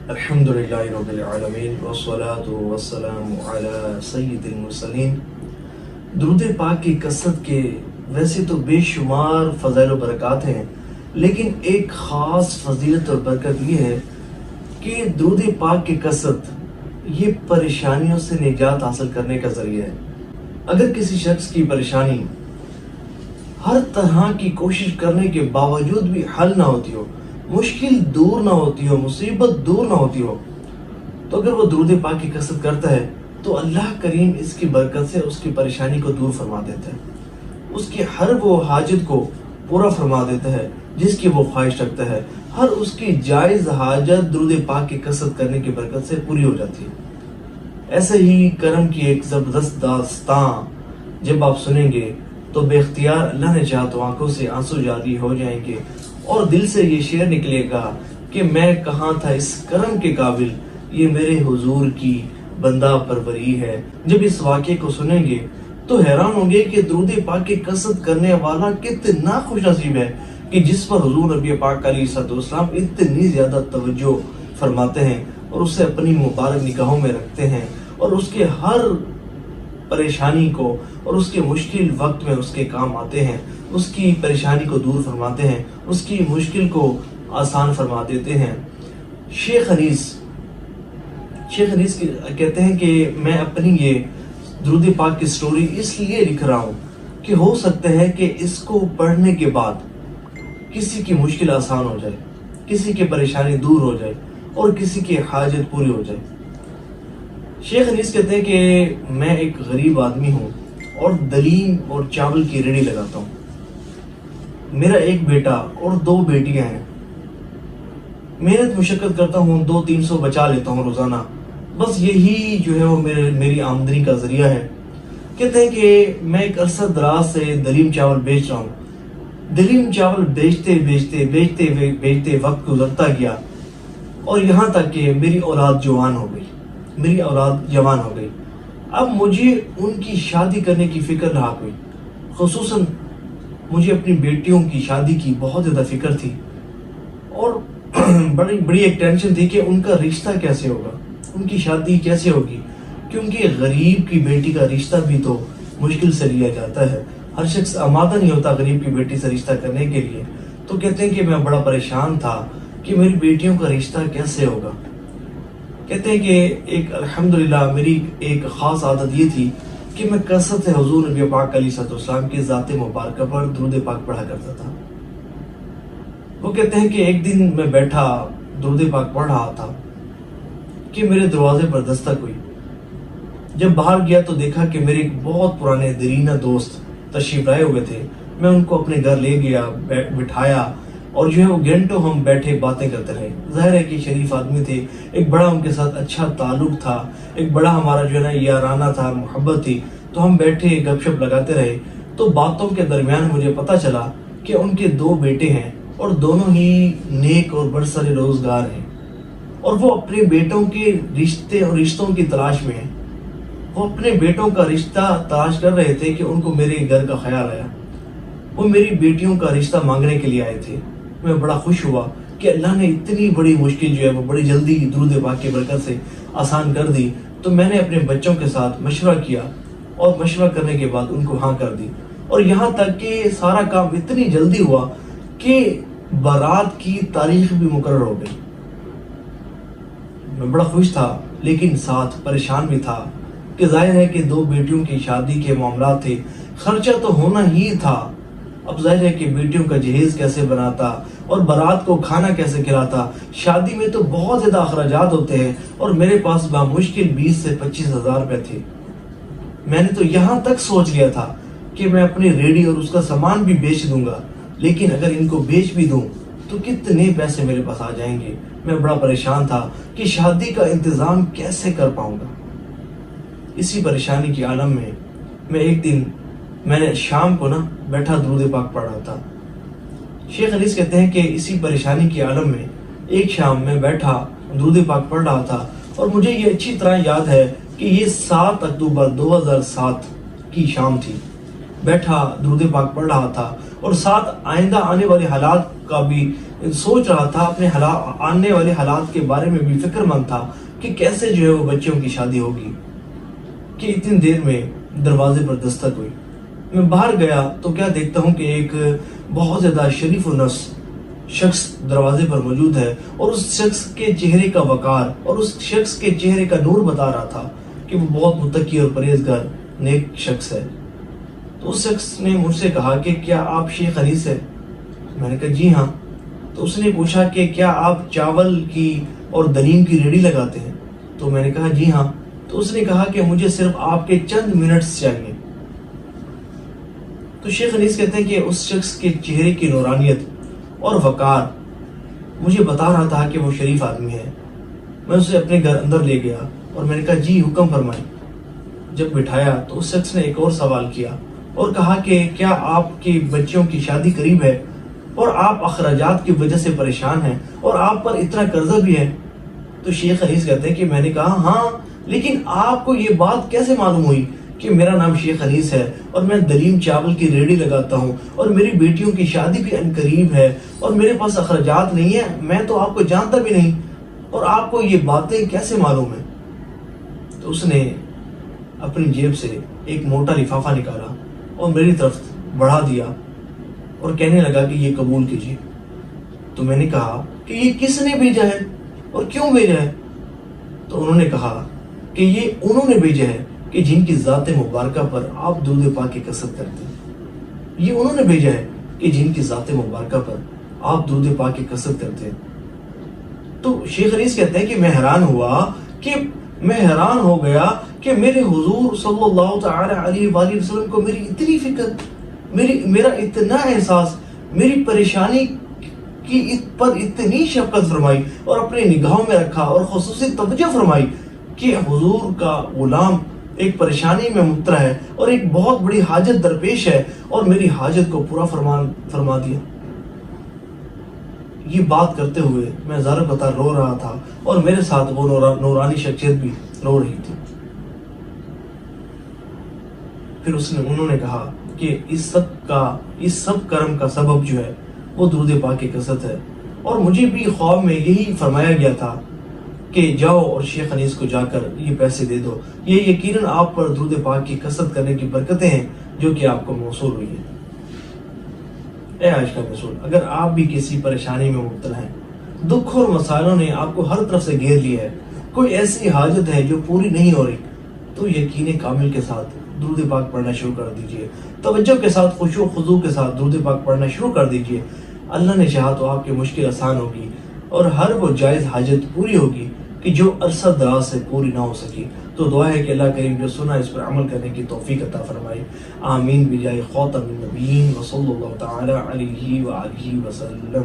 الحمدللہ رب العالمین والصلاة والسلام علی سید المرسلین۔ درود پاک کی کثرت کے ویسے تو بے شمار فضائل و برکات ہیں، لیکن ایک خاص فضیلت اور برکت یہ ہے کہ درود پاک کی کثرت یہ پریشانیوں سے نجات حاصل کرنے کا ذریعہ ہے۔ اگر کسی شخص کی پریشانی ہر طرح کی کوشش کرنے کے باوجود بھی حل نہ ہوتی ہو، مشکل دور نہ ہوتی ہو، مصیبت دور نہ ہوتی ہو، تو اگر وہ درود پاک کی کثرت کرتا ہے تو اللہ کریم اس کی برکت سے اس کی پریشانی کو دور فرما دیتا ہے، اس کی ہر وہ حاجت کو پورا فرما دیتا ہے جس کی وہ خواہش رکھتا ہے۔ ہر اس کی جائز حاجت درود پاک کی کثرت کرنے کی برکت سے پوری ہو جاتی ہے۔ ایسے ہی کرم کی ایک زبردست داستان جب آپ سنیں گے تو بے اختیار اللہ نے چاہا تو آنکھوں سے آنسو جاری ہو جائیں گے اور دل سے یہ شعر نکلے گا کہ میں کہاں تھا اس کرم کے قابل، یہ میرے حضور کی بندہ پروری ہے۔ جب اس واقعے کو سنیں گے تو حیران ہوں گے کہ درود پاک کی کثرت کرنے والا کتنا خوش نصیب ہے کہ جس پر حضور نبی پاک علیہ السلام اتنی زیادہ توجہ فرماتے ہیں اور اسے اپنی مبارک نگاہوں میں رکھتے ہیں اور اس کے ہر پریشانی کو اور اس کے مشکل وقت میں اس کے کام آتے ہیں، اس کی پریشانی کو دور فرماتے ہیں، اس کی مشکل کو آسان فرما دیتے ہیں۔ شیخ انیس کہتے ہیں کہ میں اپنی یہ درود پاک کی سٹوری اس لیے لکھ رہا ہوں کہ ہو سکتا ہے کہ اس کو پڑھنے کے بعد کسی کی مشکل آسان ہو جائے، کسی کی پریشانی دور ہو جائے اور کسی کی حاجت پوری ہو جائے۔ شیخ انیس کہتے ہیں کہ میں ایک غریب آدمی ہوں اور دلیم اور چاول کی ریڑھی لگاتا ہوں۔ میرا ایک بیٹا اور 2 بیٹیاں ہیں۔ محنت مشقت کرتا ہوں، 200-300 بچا لیتا ہوں روزانہ، بس یہی جو ہے وہ میری آمدنی کا ذریعہ ہے۔ کہتے ہیں کہ میں ایک عرصہ دراز سے دلیم چاول بیچ رہا ہوں۔ دلیم چاول بیچتے وقت گزرتا گیا اور یہاں تک کہ میری اولاد جوان ہو گئی۔ اب مجھے ان کی شادی کرنے کی فکر رہا کوئی، خصوصاً مجھے اپنی بیٹیوں کی شادی کی بہت زیادہ فکر تھی اور بڑی ایک ٹینشن تھی کہ ان کا رشتہ کیسے ہوگا، ان کی شادی کیسے ہوگی، کیونکہ غریب کی بیٹی کا رشتہ بھی تو مشکل سے لیا جاتا ہے، ہر شخص آمادہ نہیں ہوتا غریب کی بیٹی سے رشتہ کرنے کے لیے۔ تو کہتے ہیں کہ میں بڑا پریشان تھا کہ میری بیٹیوں کا رشتہ کیسے ہوگا۔ کہتے ہیں کہ ایک الحمدللہ میری ایک خاص عادت یہ تھی کہ میں کثرت سے حضور نبی پاک علیہ السلام کی ذات مبارکہ پر درود پاک پڑھا کرتا تھا۔ وہ کہتے ہیں کہ ایک دن میں بیٹھا درود پاک پڑھ رہا تھا کہ میرے دروازے پر دستک ہوئی۔ جب باہر گیا تو دیکھا کہ میرے ایک بہت پرانے دیرینہ دوست تشریف لائے ہوئے تھے۔ میں ان کو اپنے گھر لے گیا، بٹھایا اور جو ہے وہ گھنٹوں ہم بیٹھے باتیں کرتے رہے۔ ظاہر ہے کہ شریف آدمی تھے، ایک بڑا ان کے ساتھ اچھا تعلق تھا، ایک بڑا ہمارا جو ہے نا یارانہ تھا، محبت تھی، تو ہم بیٹھے گپ شپ لگاتے رہے۔ تو باتوں کے درمیان مجھے پتہ چلا کہ ان کے 2 بیٹے ہیں اور دونوں ہی نیک اور برسر روزگار ہیں اور وہ اپنے بیٹوں کے رشتوں کی تلاش میں ہیں۔ وہ اپنے بیٹوں کا رشتہ تلاش کر رہے تھے کہ ان کو میرے گھر کا خیال آیا۔ وہ میری بیٹیوں کا رشتہ مانگنے کے لیے آئے تھے۔ میں بڑا خوش ہوا کہ اللہ نے اتنی بڑی مشکل جو ہے وہ بڑی جلدی درود پاک کی برکت سے آسان کر دی۔ تو میں نے اپنے بچوں کے ساتھ مشورہ کیا اور مشورہ کرنے کے بعد ان کو ہاں کر دی، اور یہاں تک کہ سارا کام اتنی جلدی ہوا کہ بارات کی تاریخ بھی مقرر ہو گئی۔ میں بڑا خوش تھا لیکن ساتھ پریشان بھی تھا کہ ظاہر ہے کہ 2 بیٹیوں کی شادی کے معاملات تھے، خرچہ تو ہونا ہی تھا۔ اب ظاہر ہے کہ بیٹیوں کا جہیز کیسے بناتا اور بارات کو کھانا کیسے کھلاتا، شادی میں تو بہت زیادہ اخراجات ہوتے ہیں اور میرے پاس بامشکل 20 سے 25 ہزار روپے تھے۔ میں نے تو یہاں تک سوچ لیا تھا کہ میں اپنی ریڑھی اور اس کا سامان بھی بیچ دوں گا، لیکن اگر ان کو بیچ بھی دوں تو کتنے پیسے میرے پاس آ جائیں گے۔ میں بڑا پریشان تھا کہ شادی کا انتظام کیسے کر پاؤں گا۔ اسی پریشانی کے عالم میں ایک دن میں نے شام کو بیٹھا درود پاک پڑھ رہا تھا۔ شیخ انیس کہتے ہیں کہ اسی پریشانی کے عالم میں ایک شام میں بیٹھا درود پاک پڑھ رہا تھا اور مجھے یہ اچھی طرح یاد ہے کہ یہ 7 اکتوبر 2007 کی شام تھی۔ بیٹھا درود پاک پڑھ رہا تھا اور ساتھ آئندہ آنے والے حالات کا بھی سوچ رہا تھا، اپنے آنے والے حالات کے بارے میں بھی فکر مند تھا کہ کیسے جو ہے وہ بچوں کی شادی ہوگی، کہ اتنی دیر میں دروازے پر دستک ہوئی۔ میں باہر گیا تو کیا دیکھتا ہوں کہ ایک بہت زیادہ شریف و نص شخص دروازے پر موجود ہے، اور اس شخص کے چہرے کا وقار اور اس شخص کے چہرے کا نور بتا رہا تھا کہ وہ بہت متقی اور پرہیزگار نیک شخص ہے۔ تو اس شخص نے مجھ سے کہا کہ کیا آپ شیخ انیس ہیں؟ میں نے کہا جی ہاں۔ تو اس نے پوچھا کہ کیا آپ چاول کی اور دلیم کی ریڑھی لگاتے ہیں؟ تو میں نے کہا جی ہاں۔ تو اس نے کہا کہ مجھے صرف آپ کے چند منٹس چاہیے۔ تو شیخ انیس کہتے ہیں کہ اس شخص کے چہرے کی نورانیت اور وقار مجھے بتا رہا تھا کہ وہ شریف آدمی ہے۔ میں اسے اپنے گھر اندر لے گیا اور میں نے کہا جی حکم فرمائیں۔ جب بٹھایا تو اس شخص نے ایک اور سوال کیا اور کہا کہ کیا آپ کی بچیوں کی شادی قریب ہے اور آپ اخراجات کی وجہ سے پریشان ہیں اور آپ پر اتنا قرضہ بھی ہے؟ تو شیخ انیس کہتے ہیں کہ میں نے کہا ہاں، لیکن آپ کو یہ بات کیسے معلوم ہوئی کہ میرا نام شیخ انیس ہے اور میں دلیم چاول کی ریڑھی لگاتا ہوں اور میری بیٹیوں کی شادی بھی عنقریب ہے اور میرے پاس اخراجات نہیں ہے؟ میں تو آپ کو جانتا بھی نہیں، اور آپ کو یہ باتیں کیسے معلوم ہیں؟ تو اس نے اپنی جیب سے ایک موٹا لفافہ نکالا اور میری طرف بڑھا دیا اور کہنے لگا کہ یہ قبول کیجیے۔ تو میں نے کہا کہ یہ کس نے بھیجا ہے اور کیوں بھیجا ہے؟ تو انہوں نے کہا کہ یہ انہوں نے بھیجا ہے کہ جن کی ذات مبارکہ پر آپ درود پاک کی کثرت کرتے ہیں۔ یہ انہوں نے بھیجا ہے کہ جن کی ذات مبارکہ پر آپ درود پاک کی کثرت کرتے ہیں۔ تو شیخ انیس کہتے ہیں کہ میں حیران ہو گیا کہ میرے حضور صلی اللہ تعالی علیہ وآلہ وسلم کو میری اتنی فکر، میرا اتنا احساس، میری پریشانی کی پر اتنی شفقت فرمائی اور اپنے نگاہوں میں رکھا اور خصوصی توجہ فرمائی کہ حضور کا غلام ایک پریشانی میں مبتلا ہے اور ایک بہت بڑی حاجت درپیش ہے اور میری حاجت کو پورا فرما دیا۔ یہ بات کرتے ہوئے میں زار قطار رو رہا تھا اور میرے ساتھ وہ نورانی شخصیت بھی رو رہی تھی۔ پھر انہوں نے کہا کہ اس سب کرم کا سبب جو ہے وہ درود پاک کی کثرت ہے، اور مجھے بھی خواب میں یہی فرمایا گیا تھا کہ جاؤ اور شیخ انیس کو جا کر یہ پیسے دے دو، یہ یقیناً آپ پر درود پاک کی کثرت کرنے کی برکتیں ہیں جو کہ آپ کو موصول ہوئی ہیں۔ اے آج کا رسول، اگر آپ بھی کسی پریشانی میں مبتلا ہیں، دکھ اور مسائلوں نے آپ کو ہر طرف سے گھیر لیا ہے، کوئی ایسی حاجت ہے جو پوری نہیں ہو رہی، تو یقین کامل کے ساتھ درود پاک پڑھنا شروع کر دیجئے، توجہ کے ساتھ خشوع و خضوع کے ساتھ درود پاک پڑھنا شروع کر دیجئے۔ اللہ نے چاہا تو آپ کی مشکل آسان ہوگی اور ہر وہ جائز حاجت پوری ہوگی کہ جو عرصہ دراز سے پوری نہ ہو سکی۔ تو دعا ہے کہ اللہ کریم جو سنا اس پر عمل کرنے کی توفیق عطا فرمائے۔ آمین بجائے خاتم النبیین وصلی اللہ تعالی علیہ وآلہ وسلم۔